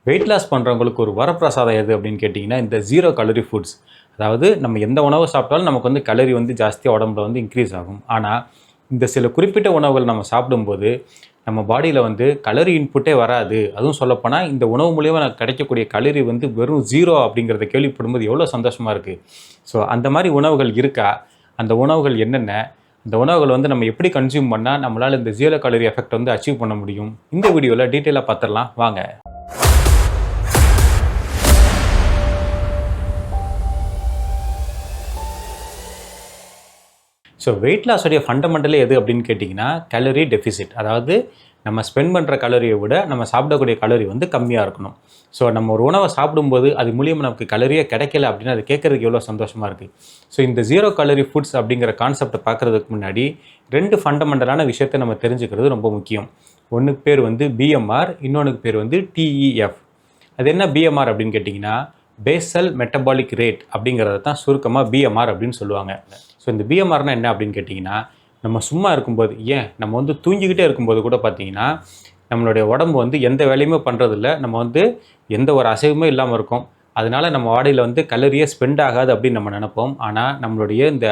Weight loss பண்ணுறவங்களுக்கு ஒரு வரப்பிரசாதம் எது அப்படின்னு கேட்டிங்கன்னா, இந்த 0 கலோரி ஃபுட்ஸ். அதாவது நம்ம எந்த உணவு சாப்பிட்டாலும் நமக்கு வந்து கலோரி வந்து ஜாஸ்தியாக உடம்புல வந்து இன்க்ரீஸ் ஆகும். ஆனால் இந்த சில குறிப்பிட்ட உணவுகள் நம்ம சாப்பிடும்போது நம்ம பாடியில் வந்து கலோரி இன்புட்டே வராது. அதுவும் சொல்லப்போனால் இந்த உணவு மூலியமாக எனக்கு கிடைக்கக்கூடிய கலோரி வந்து வெறும் 0 அப்படிங்கிறத கேள்விப்படும்போது எவ்வளோ சந்தோஷமாக இருக்குது. ஸோ அந்த மாதிரி உணவுகள் இருக்கா? அந்த உணவுகள் என்னென்ன? அந்த உணவுகள் வந்து நம்ம எப்படி கன்சியூம் பண்ணால் நம்மளால் இந்த 0 கலோரி எஃபெக்ட் வந்து அச்சீவ் பண்ண முடியும்? இந்த வீடியோவில் டீட்டெயிலாக பார்த்துடலாம் வாங்க. ஸோ வெயிட் லாஸோடைய ஃபண்டமெண்டலே எது அப்படின்னு கேட்டிங்கன்னா, கலோரி டெஃபிசிட். அதாவது நம்ம ஸ்பெண்ட் பண்ணுற கலோரியை விட நம்ம சாப்பிடக்கூடிய கலோரி வந்து கம்மியாக இருக்கணும். ஸோ நம்ம ஒரு உணவை சாப்பிடும்போது அது மூலியமாக நமக்கு கலோரியே கிடைக்கல அப்படின்னா அது கேட்குறதுக்கு எவ்வளோ சந்தோஷமாக இருக்குது. ஸோ இந்த 0 கலோரி ஃபுட்ஸ் அப்படிங்கிற கான்செப்டை பார்க்குறதுக்கு முன்னாடி 2 ஃபண்டமெண்டலான விஷயத்தை நம்ம தெரிஞ்சுக்கிறது ரொம்ப முக்கியம். ஒன்றுக்கு பேர் வந்து பிஎம்ஆர், இன்னொன்றுக்கு பேர் வந்து டிஇஎஃப். அது என்ன பிஎம்ஆர் அப்படின்னு கேட்டிங்கன்னா, பேசல் மெட்டபாலிக் ரேட் அப்படிங்கிறத தான் சுருக்கமாக பிஎம்ஆர் அப்படின்னு சொல்லுவாங்க. ஸோ இந்த பிஎம்ஆர்னால் என்ன அப்படின்னு கேட்டிங்கன்னா, நம்ம சும்மா இருக்கும்போது, நம்ம வந்து தூங்கிக்கிட்டே இருக்கும்போது கூட பார்த்தீங்கன்னா, நம்மளுடைய உடம்பு வந்து எந்த வேலையுமே பண்ணுறதில்ல. நம்ம வந்து எந்த ஒரு அசைவுமே இல்லாமல் இருக்கும். அதனால் நம்ம பாடியில் வந்து கலோரியே ஸ்பெண்ட் ஆகாது அப்படின்னு நம்ம நினைப்போம். ஆனால் நம்மளுடைய இந்த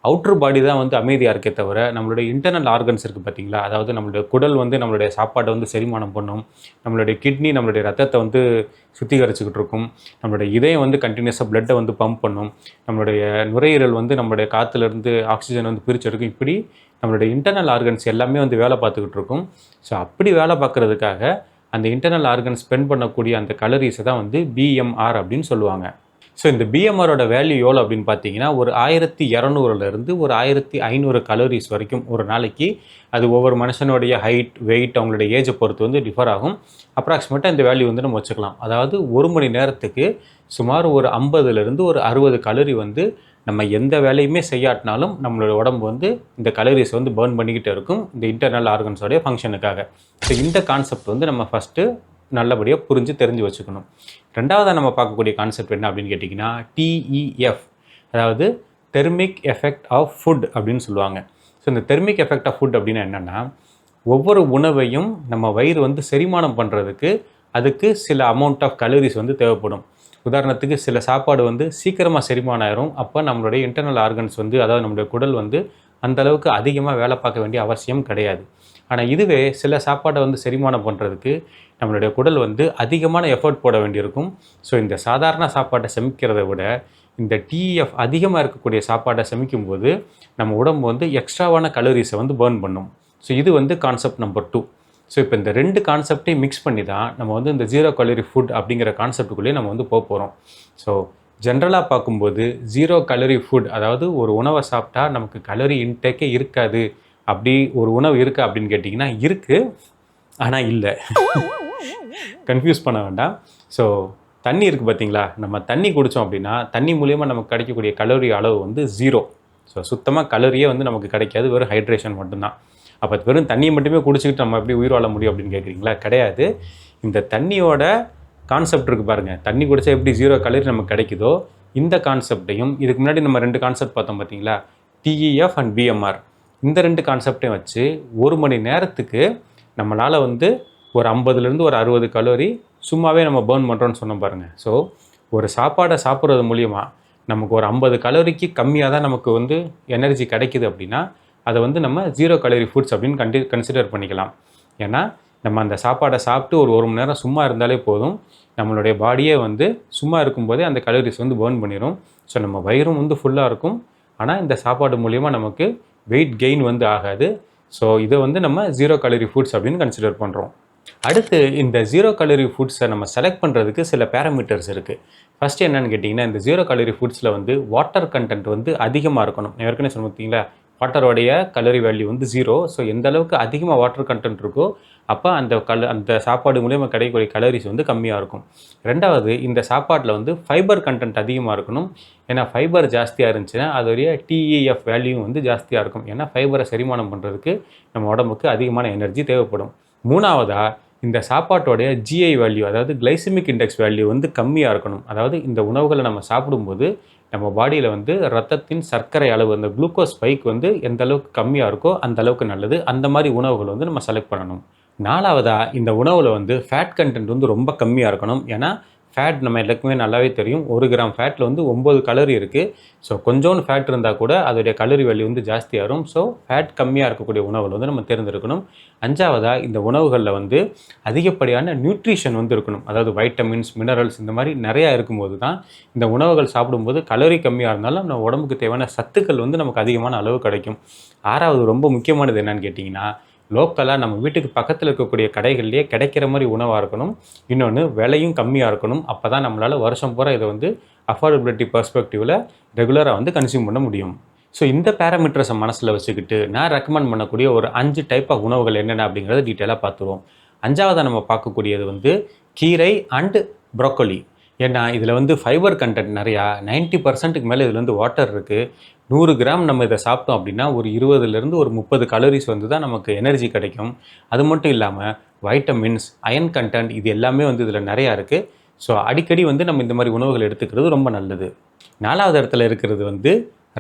அவுட்ரு பாடி தான் வந்து அமைதியாக இருக்கே தவிர, நம்மளுடைய இன்டர்னல் ஆர்கன்ஸ் இருக்குது பார்த்தீங்களா, அதாவது நம்மளுடைய குடல் வந்து நம்மளுடைய சாப்பாட்டை வந்து செரிமானம் பண்ணும். நம்மளுடைய கிட்னி நம்மளுடைய ரத்தத்தை வந்து சுத்திகரிச்சுக்கிட்டு இருக்கும். நம்மளுடைய இதயம் வந்து கண்டினியூஸாக பிளட்டை வந்து பம்ப் பண்ணும். நம்மளுடைய நுரையீரல் வந்து நம்மளுடைய காற்றுலேருந்து ஆக்சிஜன் வந்து பிரிச்செடுக்கும். இப்படி நம்மளுடைய இன்டர்னல் ஆர்கன்ஸ் எல்லாமே வந்து வேலை பார்த்துக்கிட்டு இருக்கும். ஸோ அப்படி வேலை பார்க்குறதுக்காக அந்த இன்டர்னல் ஆர்கன்ஸ் ஸ்பெண்ட் பண்ணக்கூடிய அந்த கலோரிஸை தான் வந்து பிஎம்ஆர் அப்படின்னு சொல்லுவாங்க. ஸோ இந்த பிஎம்ஆரோட வேல்யூ எவ்வளோ அப்படின்னு பார்த்தீங்கன்னா, ஒரு 1200லேருந்து ஒரு 1500 கலோரிஸ் வரைக்கும் ஒரு நாளைக்கு. அது ஒவ்வொரு மனுஷனுடைய ஹைட், வெயிட், அவங்களுடைய ஏஜை பொறுத்து வந்து டிஃபர் ஆகும். அப்ராக்சிமேட்டாக இந்த வேல்யூ வந்து நம்ம வச்சுக்கலாம். அதாவது ஒரு மணி நேரத்துக்கு சுமார் ஒரு 50லேருந்து ஒரு 60 கலோரி வந்து நம்ம எந்த வேலையுமே செய்யாட்டினாலும் நம்மளோட உடம்பு வந்து இந்த கலோரிஸை வந்து பர்ன் பண்ணிக்கிட்டே இருக்கும், இந்த இன்டர்னல் ஆர்கன்ஸோடைய ஃபங்க்ஷனுக்காக. ஸோ இந்த கான்செப்ட் வந்து நம்ம ஃபஸ்ட்டு நல்லபடியாக புரிஞ்சு தெரிஞ்சு வச்சுக்கணும். ரெண்டாவதாக நம்ம பார்க்கக்கூடிய கான்செப்ட் என்ன அப்படின்னு கேட்டிங்கன்னா, டிஇஎஃப், அதாவது தெர்மிக் எஃபெக்ட் ஆஃப் ஃபுட் அப்படின்னு சொல்லுவாங்க. ஸோ இந்த தெர்மிக் எஃபெக்ட் ஆஃப் ஃபுட் அப்படின்னா என்னென்னா, ஒவ்வொரு உணவையும் நம்ம வயிறு வந்து செரிமானம் பண்ணுறதுக்கு அதுக்கு சில அமௌண்ட் ஆஃப் கலோரிஸ் வந்து தேவைப்படும். உதாரணத்துக்கு சில சாப்பாடு வந்து சீக்கிரமாக செரிமானம் ஆயிரும். அப்போ நம்மளுடைய இன்டர்னல் ஆர்கன்ஸ் வந்து, அதாவது நம்மளுடைய குடல் வந்து அந்தளவுக்கு அதிகமாக வேலை பார்க்க வேண்டிய அவசியம் கிடையாது. ஆனால் இதுவே சில சாப்பாடை வந்து செரிமானம் பண்ணுறதுக்கு நம்மளுடைய குடல் வந்து அதிகமான எஃபர்ட் போட வேண்டியிருக்கும். ஸோ இந்த சாதாரண சாப்பாட்டை செமிக்கிறத விட இந்த டிஎஃப் அதிகமாக இருக்கக்கூடிய சாப்பாட்டை செமிக்கும்போது நம்ம உடம்பு வந்து எக்ஸ்ட்ராவான கலோரிஸை வந்து பர்ன் பண்ணும். ஸோ இது வந்து கான்செப்ட் நம்பர் 2. ஸோ இப்போ இந்த 2 கான்செப்டையும் மிக்ஸ் பண்ணி தான் நம்ம வந்து இந்த 0 கலோரி ஃபுட் அப்படிங்கிற கான்செப்டுக்குள்ளேயே நம்ம வந்து போகிறோம். ஸோ ஜென்ரலாக பார்க்கும்போது 0 கலோரி ஃபுட், அதாவது ஒரு உணவை சாப்பிட்டா நமக்கு கலோரி இன்டேக்கே இருக்காது, அப்படி ஒரு உணவு இருக்கா அப்படின்னு கேட்டிங்கன்னா இருக்குது, ஆனால் இல்லை. கன்ஃபியூஸ் பண்ண வேண்டாம். ஸோ தண்ணி இருக்குது பார்த்தீங்களா, நம்ம தண்ணி குடித்தோம் அப்படின்னா தண்ணி மூலியமாக நமக்கு கிடைக்கக்கூடிய கலோரி அளவு வந்து 0. ஸோ சுத்தமாக கலோரியே வந்து நமக்கு கிடைக்காது, வெறும் ஹைட்ரேஷன் மட்டும்தான். அப்போ வெறும் தண்ணியை மட்டுமே குடிச்சிக்கிட்டு நம்ம எப்படி உயிர் வாழ முடியும் அப்படின்னு கேட்குறீங்களா? கிடையாது. இந்த தண்ணியோட கான்செப்ட் இருக்குது பாருங்கள், தண்ணி குடித்தா எப்படி 0 கலோரி நமக்கு கிடைக்குதோ, இந்த கான்செப்டையும் இதுக்கு முன்னாடி நம்ம 2 கான்செப்ட் பார்த்தோம் பார்த்தீங்களா, டிஇஎஃப் அண்ட் பிஎம்ஆர், இந்த 2 கான்செப்டையும் வச்சு ஒரு மணி நேரத்துக்கு நம்மளால் வந்து ஒரு 50லேருந்து ஒரு 60 கலோரி சும்மாவே நம்ம பர்ன் பண்ணுறோன்னு சொன்னோம் பாருங்கள். ஸோ ஒரு சாப்பாடை சாப்பிட்றது மூலிமா நமக்கு ஒரு 50 கலோரிக்கு கம்மியாக தான் நமக்கு வந்து எனர்ஜி கிடைக்குது அப்படின்னா அதை வந்து நம்ம 0 கலோரி ஃபுட்ஸ் அப்படின்னு கன்சிடர் பண்ணிக்கலாம். ஏன்னா நம்ம அந்த சாப்பாடை சாப்பிட்டு ஒரு மணி நேரம் சும்மா இருந்தாலே போதும், நம்மளுடைய பாடியே வந்து சும்மா இருக்கும்போதே அந்த கலோரிஸ் வந்து பர்ன் பண்ணிடும். ஸோ நம்ம வயிறும் வந்து ஃபுல்லாக இருக்கும், ஆனால் இந்த சாப்பாடு மூலிமா நமக்கு வெயிட் கெயின் வந்து ஆகாது. ஸோ இதை வந்து நம்ம 0 கலோரி ஃபுட்ஸ் அப்படின்னு கன்சிடர் பண்ணுறோம். அடுத்து இந்த 0 கலோரி ஃபுட்ஸை நம்ம செலக்ட் பண்ணுறதுக்கு சில பேராமீட்டர்ஸ் இருக்குது. ஃபஸ்ட்டு என்னென்னு கேட்டிங்கன்னா, இந்த 0 கலோரி ஃபுட்ஸில் வந்து வாட்டர் கண்டென்ட் வந்து அதிகமாக இருக்கணும். ஏற்கனவே சொன்ன பார்த்தீங்களா, வாட்டரோடைய கலோரி வேல்யூ வந்து 0. ஸோ எந்த அளவுக்கு அதிகமாக வாட்டர் கண்டென்ட் இருக்கோ அப்போ அந்த சாப்பாடு மூலியமாக கிடைக்கக்கூடிய கலோரிஸ் வந்து கம்மியாக இருக்கும். ரெண்டாவது, இந்த சாப்பாட்டில் வந்து ஃபைபர் கண்டென்ட் அதிகமாக இருக்கணும். ஏன்னா ஃபைபர் ஜாஸ்தியாக இருந்துச்சுன்னா அதோடைய டிஇஎஃப் வேல்யூ வந்து ஜாஸ்தியாக இருக்கும். ஏன்னா ஃபைபரை செரிமானம் பண்ணுறதுக்கு நம்ம உடம்புக்கு அதிகமான எனர்ஜி தேவைப்படும். மூணாவதாக, இந்த சாப்பாட்டோடைய ஜிஐ வேல்யூ, அதாவது கிளைசிமிக் இண்டெக்ஸ் வேல்யூ வந்து கம்மியாக இருக்கணும். அதாவது இந்த உணவுகளை நம்ம சாப்பிடும்போது நம்ம பாடியில் வந்து ரத்தத்தின் சர்க்கரை அளவு, அந்த குளுக்கோஸ் ஸ்பைக் வந்து எந்த அளவுக்கு கம்மியாக இருக்கோ அந்த அளவுக்கு நல்லது. அந்த மாதிரி உணவுகள் வந்து நம்ம செலக்ட் பண்ணணும். 4வதா இந்த உணவில் வந்து ஃபேட் கண்டென்ட் வந்து ரொம்ப கம்மியாக இருக்கணும். ஏன்னா ஃபேட் நம்ம எல்லாருக்குமே நல்லாவே தெரியும். 1 கிராம் ஃபேட்டில் வந்து 9 கலோரி இருக்குது. ஸோ கொஞ்சோண்டு ஃபேட் இருந்தால் கூட அதோடைய கலோரி வேல்யூ வந்து ஜாஸ்தியாகும். ஸோ ஃபேட் கம்மியாக இருக்கக்கூடிய உணவுகள் வந்து நம்ம தேர்ந்தெடுக்கணும். 5வதா இந்த உணவுகளில் வந்து அதிகப்படியான நியூட்ரிஷன் வந்து இருக்கணும். அதாவது வைட்டமின்ஸ், மினரல்ஸ் இந்த மாதிரி நிறையா இருக்கும்போது தான் இந்த உணவுகள் சாப்பிடும்போது கலோரி கம்மியாக இருந்தாலும் நம்ம உடம்புக்கு தேவையான சத்துக்கள் வந்து நமக்கு அதிகமான அளவு கிடைக்கும். 6வது ரொம்ப முக்கியமானது என்னன்னு கேட்டிங்கன்னா, லோக்கலாக நம்ம வீட்டுக்கு பக்கத்தில் இருக்கக்கூடிய கடைகள்லேயே கிடைக்கிற மாதிரி உணவாக இருக்கணும். இன்னொன்று விலையும் கம்மியாக இருக்கணும். அப்போ தான் நம்மளால் வருஷம் பூரா இதை வந்து அஃபோர்டபிலிட்டி பெர்ஸ்பெக்டிவில் ரெகுலராக வந்து கன்சியூம் பண்ண முடியும். ஸோ இந்த பேராமீட்டர்ஸை மனசில் வச்சுக்கிட்டு நான் ரெக்கமெண்ட் பண்ணக்கூடிய ஒரு 5 டைப் ஆஃப் உணவுகள் என்னென்ன அப்படிங்கிறத டீட்டெயிலாக பார்த்துருவோம். 5வதாக நம்ம பார்க்கக்கூடியது வந்து கீரை அண்ட் ப்ரோக்கோலி. ஏன்னா இதில் வந்து ஃபைபர் கண்டென்ட் நிறையா 90%க்கு மேலே இதில் வந்து வாட்டர் இருக்குது. 100 கிராம் நம்ம இதை சாப்பிட்டோம் அப்படின்னா ஒரு 20லேருந்து ஒரு 30 கலோரிஸ் வந்து தான் நமக்கு எனர்ஜி கிடைக்கும். அது மட்டும் இல்லாமல் வைட்டமின்ஸ், அயன் கண்டென்ட் இது எல்லாமே வந்து இதில் நிறையா இருக்குது. ஸோ அடிக்கடி வந்து நம்ம இந்த மாதிரி உணவுகள் எடுத்துக்கிறது ரொம்ப நல்லது. 4வது இடத்துல இருக்கிறது வந்து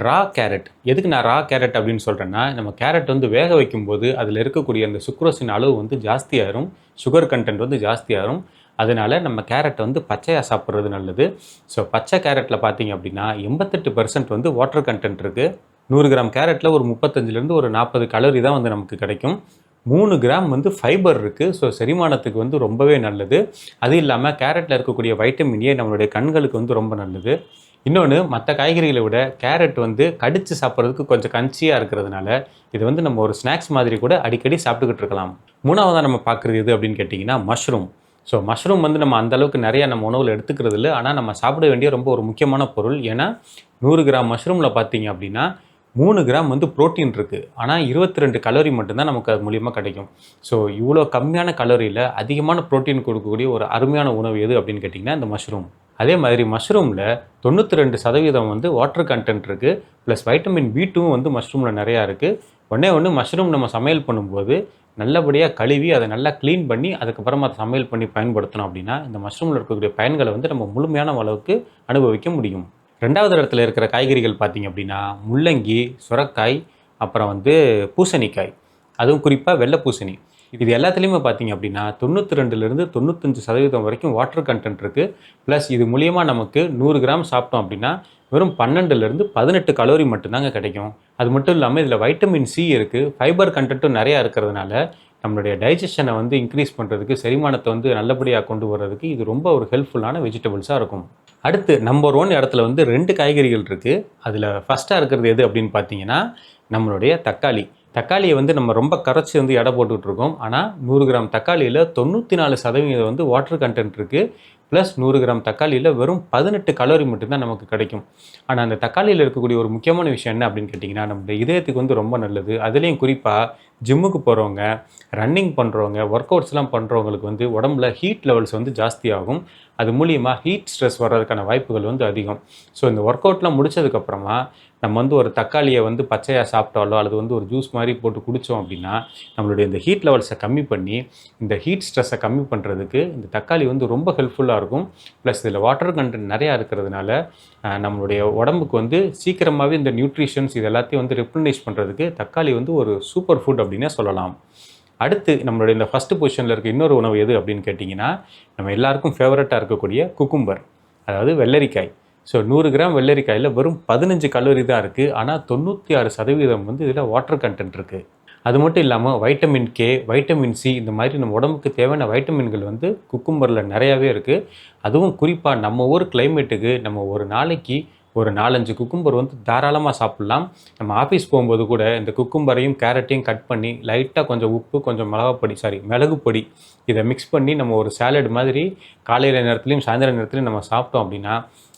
ரா கேரட். எதுக்கு நான் ரா கேரட் அப்படின்னு சொல்கிறேன்னா, நம்ம கேரட் வந்து வேக வைக்கும்போது அதில் இருக்கக்கூடிய அந்த சுக்ரோஸின் அளவு வந்து ஜாஸ்தியாகும், சுகர் கண்டென்ட் வந்து ஜாஸ்தியாகும். அதனால் நம்ம கேரட்டை வந்து பச்சையாக சாப்பிட்றது நல்லது. ஸோ பச்சை கேரட்டில் பார்த்தீங்க அப்படின்னா 88% வந்து வாட்டர் கண்டென்ட் இருக்குது. 100 கிராம் கேரட்டில் ஒரு 35லேருந்து ஒரு 40 கலோரி தான் வந்து நமக்கு கிடைக்கும். 3 கிராம் வந்து ஃபைபர் இருக்குது. ஸோ செரிமானத்துக்கு வந்து ரொம்பவே நல்லது. அது இல்லாமல் கேரட்டில் இருக்கக்கூடிய வைட்டமின் ஏ நம்மளுடைய கண்களுக்கு வந்து ரொம்ப நல்லது. இன்னொன்று, மற்ற காய்கறிகளை விட கேரட் வந்து கடித்து சாப்பிட்றதுக்கு கொஞ்சம் கன்ச்சியாக இருக்கிறதுனால இது வந்து நம்ம ஒரு ஸ்நாக்ஸ் மாதிரி கூட அடிக்கடி சாப்பிட்டுக்கிட்டு இருக்கலாம். 3வதாக நம்ம பார்க்குறது எது அப்படின்னு கேட்டிங்கன்னா மஷ்ரூம். ஸோ மஷ்ரூம் வந்து நம்ம அந்தளவுக்கு நிறையா நம்ம உணவில் எடுத்துக்கிறது இல்லை. ஆனால் நம்ம சாப்பிட வேண்டிய ரொம்ப ஒரு முக்கியமான பொருள். ஏன்னா 100 கிராம் மஷ்ரூமில் பார்த்தீங்க அப்படின்னா 3 கிராம் வந்து ப்ரோட்டீன் இருக்குது. ஆனால் 22 கலோரி மட்டும்தான் நமக்கு அது மூலியமாக கிடைக்கும். ஸோ இவ்வளோ கம்மியான கலோரியில் அதிகமான ப்ரோட்டீன் கொடுக்கக்கூடிய ஒரு அருமையான உணவு எது அப்படின்னு கேட்டிங்கன்னா இந்த மஷ்ரூம். அதே மாதிரி மஷ்ரூமில் 92% வந்து வாட்டர் கண்டென்ட் இருக்குது. ப்ளஸ் வைட்டமின் B2 வந்து மஷ்ரூமில் நிறையா இருக்குது. ஒன்று மஷ்ரூம் நம்ம சமையல் பண்ணும்போது நல்லபடியாக கழுவி அதை நல்லா க்ளீன் பண்ணி அதுக்கப்புறமா அதை சமையல் பண்ணி பயன்படுத்தணும் அப்படின்னா இந்த மஷ்ரூமில் இருக்கக்கூடிய பயன்களை வந்து நம்ம முழுமையான அளவுக்கு அனுபவிக்க முடியும். 2வது இடத்துல இருக்கிற காய்கறிகள் பார்த்திங்க அப்படின்னா முள்ளங்கி, சுரக்காய், அப்புறம் வந்து பூசணிக்காய், அதுவும் குறிப்பாக வெள்ளை பூசணி. இது எல்லாத்துலேயுமே பார்த்திங்க அப்படின்னா 92லேருந்து 95% வரைக்கும் வாட்டர் கண்டென்ட் இருக்குது. ப்ளஸ் இது மூலியமாக நமக்கு 100 கிராம் சாப்பிட்டோம் அப்படின்னா வெறும் 12லேருந்து 18 கலோரி மட்டும்தாங்க கிடைக்கும். அது மட்டும் இல்லாமல் இதில் வைட்டமின் சி இருக்குது. ஃபைபர் கண்டென்ட்டும் நிறையா இருக்கிறதுனால நம்மளுடைய டைஜஷனை வந்து இன்க்ரீஸ் பண்ணுறதுக்கு, செரிமானத்தை வந்து நல்லபடியாக கொண்டு வர்றதுக்கு இது ரொம்ப ஒரு ஹெல்ப்ஃபுல்லான வெஜிடபிள்ஸாக இருக்கும். அடுத்து நம்பர் 1 இடத்துல வந்து 2 காய்கறிகள் இருக்குது. அதில் ஃபஸ்ட்டாக இருக்கிறது எது அப்படின்னு பார்த்தீங்கன்னா நம்மளுடைய தக்காளி. தக்காளியை வந்து நம்ம ரொம்ப கரைச்சி வந்து எடை போட்டுட்ருக்கோம். ஆனால் 100 கிராம் தக்காளியில் 94% வந்து வாட்டர் கண்டென்ட் இருக்குது. ப்ளஸ் 100 கிராம் தக்காளியில் வெறும் 18 கலோரி மட்டும்தான் நமக்கு கிடைக்கும். ஆனால் அந்த தக்காளியில் இருக்கக்கூடிய ஒரு முக்கியமான விஷயம் என்ன அப்படின்னு கேட்டிங்கன்னா நம்மளுடைய இதயத்துக்கு வந்து ரொம்ப நல்லது. அதுலேயும் குறிப்பாக ஜிம்முக்கு போகிறவங்க, ரன்னிங் பண்ணுறவங்க, ஒர்க் அவுட்ஸ்லாம் பண்ணுறவங்களுக்கு வந்து உடம்புல ஹீட் லெவல்ஸ் வந்து ஜாஸ்தியாகும். அது மூலியமாக ஹீட் ஸ்ட்ரெஸ் வர்றதுக்கான வாய்ப்புகள் வந்து அதிகம். ஸோ இந்த ஒர்க் அவுட்லாம் முடித்ததுக்கப்புறமா நம்ம வந்து ஒரு தக்காளியை வந்து பச்சையாக சாப்பிட்டாலோ அல்லது வந்து ஒரு ஜூஸ் மாதிரி போட்டு குடித்தோம் அப்படின்னா நம்மளுடைய இந்த ஹீட் லெவல்ஸை கம்மி பண்ணி இந்த ஹீட் ஸ்ட்ரெஸ்ஸை கம்மி பண்ணுறதுக்கு இந்த தக்காளி வந்து ரொம்ப ஹெல்ப்ஃபுல்லாக இருக்கும். ப்ளஸ் இதில் வாட்டர் கண்டென்ட் நிறையா இருக்கிறதுனால நம்மளுடைய உடம்புக்கு வந்து சீக்கிரமாகவே இந்த நியூட்ரிஷன்ஸ் இது எல்லாத்தையும் வந்து ரிப்ளனிஷ் பண்ணுறதுக்கு தக்காளி வந்து ஒரு சூப்பர் ஃபுட் அப்படின்னே சொல்லலாம். அடுத்து நம்மளுடைய இந்த ஃபஸ்ட்டு பொசிஷனில் இருக்க இன்னொரு உணவு எது அப்படின்னு கேட்டிங்கன்னா நம்ம எல்லாருக்கும் ஃபேவரட்டாக இருக்கக்கூடிய குக்கும்பர், அதாவது வெள்ளரிக்காய். ஸோ 100 கிராம் வெள்ளரிக்காயில் வெறும் 15 கலோரி தான் இருக்குது. ஆனால் 96% வந்து இதில் வாட்டர் கண்டென்ட் இருக்குது. அது மட்டும் இல்லாமல் வைட்டமின் கே, வைட்டமின் சி இந்த மாதிரி நம்ம உடம்புக்கு தேவையான வைட்டமின்கள் வந்து குக்கும்பரில் நிறையாவே இருக்குது. அதுவும் குறிப்பாக நம்ம ஊர் கிளைமேட்டுக்கு நம்ம ஒரு நாளைக்கு ஒரு 4-5 குக்கும்பர் வந்து தாராளமாக சாப்பிட்லாம். நம்ம ஆஃபீஸ் போகும்போது கூட இந்த குக்கும்பரையும் கேரட்டையும் கட் பண்ணி லைட்டாக கொஞ்சம் உப்பு, கொஞ்சம் மிளகு பொடி இதை மிக்ஸ் பண்ணி நம்ம ஒரு சாலட் மாதிரி காலையில் நேரத்துலையும் சாயந்தர நேரத்துலையும் நம்ம சாப்பிட்டோம் அப்படின்னா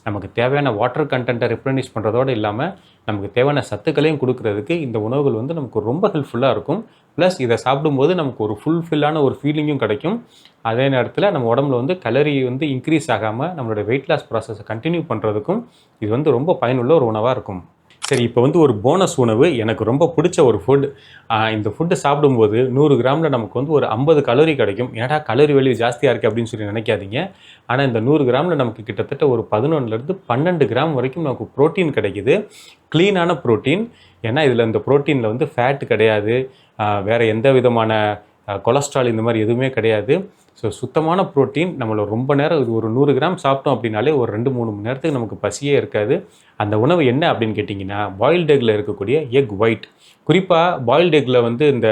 நமக்கு தேவையான வாட்டர் கண்டென்ட்டை ரிப்ளனிஷ் பண்ணுறதோடு இல்லாமல் நமக்கு தேவையான சத்துக்களையும் கொடுக்கறதுக்கு இந்த உணவுகள் வந்து நமக்கு ரொம்ப ஹெல்ப்ஃபுல்லாக இருக்கும். ப்ளஸ் இதை சாப்பிடும்போது நமக்கு ஒரு ஃபுல்ஃபில்லான ஒரு ஃபீலிங்கும் கிடைக்கும். அதே நேரத்தில் நம்ம உடம்புல வந்து கலரி வந்து இன்க்ரீஸ் ஆகாமல் நம்மளுடைய வெயிட் லாஸ் ப்ராசஸை கண்டினியூ பண்ணுறதுக்கும் இது வந்து ரொம்ப பயனுள்ள ஒரு உணவாக இருக்கும். சரி, இப்போ வந்து ஒரு போனஸ் உணவு எனக்கு ரொம்ப பிடிச்ச ஒரு ஃபுட். இந்த ஃபுட்டு சாப்பிடும்போது 100 கிராமில் நமக்கு வந்து ஒரு 50 கலோரி கிடைக்கும். ஏன்னா கலோரி வேல்யூ ஜாஸ்தியாக இருக்குது அப்படின்னு சொல்லி நினைக்காதீங்க. ஆனால் இந்த 100 கிராமில் நமக்கு கிட்டத்தட்ட ஒரு 11லேருந்து 12 கிராம் வரைக்கும் நமக்கு ப்ரோட்டீன் கிடைக்குது. க்ளீனான ப்ரோட்டீன். ஏன்னா இதில் இந்த ப்ரோட்டீனில் வந்து ஃபேட் கிடையாது, வேறு எந்த விதமான கொலஸ்ட்ரால் இந்த மாதிரி எதுவுமே கிடையாது. ஸோ சுத்தமான ப்ரோட்டீன் நம்மளை ரொம்ப நேரம் இது ஒரு 100 கிராம் சாப்பிட்டோம் அப்படின்னாலே ஒரு 2-3 மணி நேரத்துக்கு நமக்கு பசியே இருக்காது. அந்த உணவு என்ன அப்படின்னு கேட்டிங்கன்னா, பாயில்டு எக்கில் இருக்கக்கூடிய எக் ஒயிட். குறிப்பாக பாயில்டு எக்கில் வந்து இந்த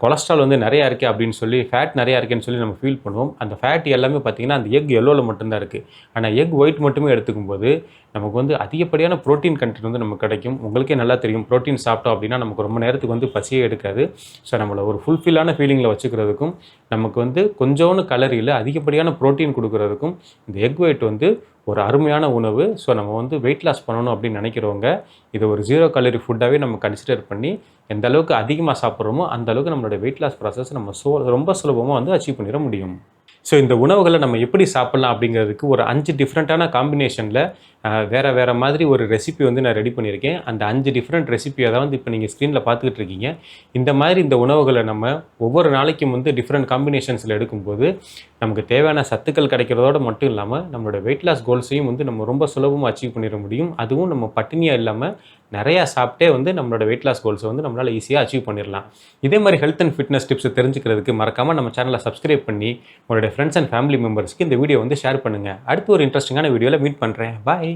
கொலஸ்ட்ரால் வந்து நிறையா இருக்குது அப்படின்னு சொல்லி, ஃபேட் நிறையா இருக்குன்னு சொல்லி நம்ம ஃபீல் பண்ணுவோம். அந்த ஃபேட் எல்லாமே பார்த்திங்கன்னா அந்த எக் எல்லோவில் மட்டும்தான் இருக்குது. ஆனால் எக் ஒயிட் மட்டுமே எடுத்துக்கும்போது நமக்கு வந்து அதிகப்படியான ப்ரோட்டீன் கண்டென்ட் வந்து நமக்கு கிடைக்கும். உங்களுக்கே நல்லா தெரியும், ப்ரோட்டீன் சாப்பிட்டோம் அப்படின்னா நமக்கு ரொம்ப நேரத்துக்கு வந்து பசியே எடுக்காது. ஸோ நம்மளை ஒரு ஃபுல்ஃபில்லான ஃபீலிங்கில் வச்சுக்கிறதுக்கும், நமக்கு வந்து கொஞ்சோண்டு கலரியில் அதிகப்படியான ப்ரோட்டீன் கொடுக்குறதுக்கும் இந்த எக் ஒயிட் வந்து ஒரு அருமையான உணவு. ஸோ நம்ம வந்து வெயிட் லாஸ் பண்ணணும் அப்படின்னு நினைக்கிறவங்க இதை ஒரு 0 கலோரி ஃபுட்டாகவே நம்ம கன்சிடர் பண்ணி எந்த அளவுக்கு அதிகமாக சாப்பிட்றோமோ அந்த அளவுக்கு நம்மளோட வெயிட் லாஸ் ப்ராசஸ் நம்ம ரொம்ப சுலபமாக வந்து அச்சீவ் பண்ணிட முடியும். ஸோ இந்த உணவுகளை நம்ம எப்படி சாப்பிட்லாம் அப்படிங்கிறதுக்கு ஒரு 5 டிஃப்ரெண்ட்டான காம்பினேஷனில் வேறு மாதிரி ஒரு ரெசிபி வந்து நான் ரெடி பண்ணியிருக்கேன். அந்த 5 டிஃப்ரெண்ட் ரெசிபியை தான் வந்து இப்போ நீங்கள் ஸ்க்ரீனில் பார்த்துக்கிட்டு இருக்கீங்க. இந்த மாதிரி இந்த உணவுகளை நம்ம ஒவ்வொரு நாளைக்கும் வந்து டிஃப்ரெண்ட் காம்பினேஷன்ஸில் எடுக்கும்போது நமக்கு தேவையான சத்துக்கள் கிடைக்கிறதோடு மட்டும் இல்லாமல் நம்மளோட வெயிட் லாஸ் கோல்ஸையும் வந்து நம்ம ரொம்ப சுலபமாக அச்சீவ் பண்ணிட முடியும். அதுவும் நம்ம பட்டினியாக இல்லாமல் நிறையா சாப்பிட்டே வந்து நம்மளோட வெயிட் லாஸ் கோல்ஸை வந்து நம்மளால் ஈஸியாக அச்சீவ் பண்ணிடலாம். இதே மாதிரி ஹெல்த் அண்ட் ஃபிட்னஸ் டிப்ஸை தெரிஞ்சுக்கிறதுக்கு மறக்காமல் நம்ம சேனலை சப்ஸ்கிரைப் பண்ணி உங்களுடைய ஃப்ரெண்ட்ஸ் அண்ட் ஃபேமிலி மெம்பர்ஸ்க்கு இந்த வீடியோ வந்து ஷேர் பண்ணுங்கள். அடுத்து ஒரு இன்ட்ரெஸ்டிங்கான வீடியோவில் மீட் பண்ணுறேன். பாய்.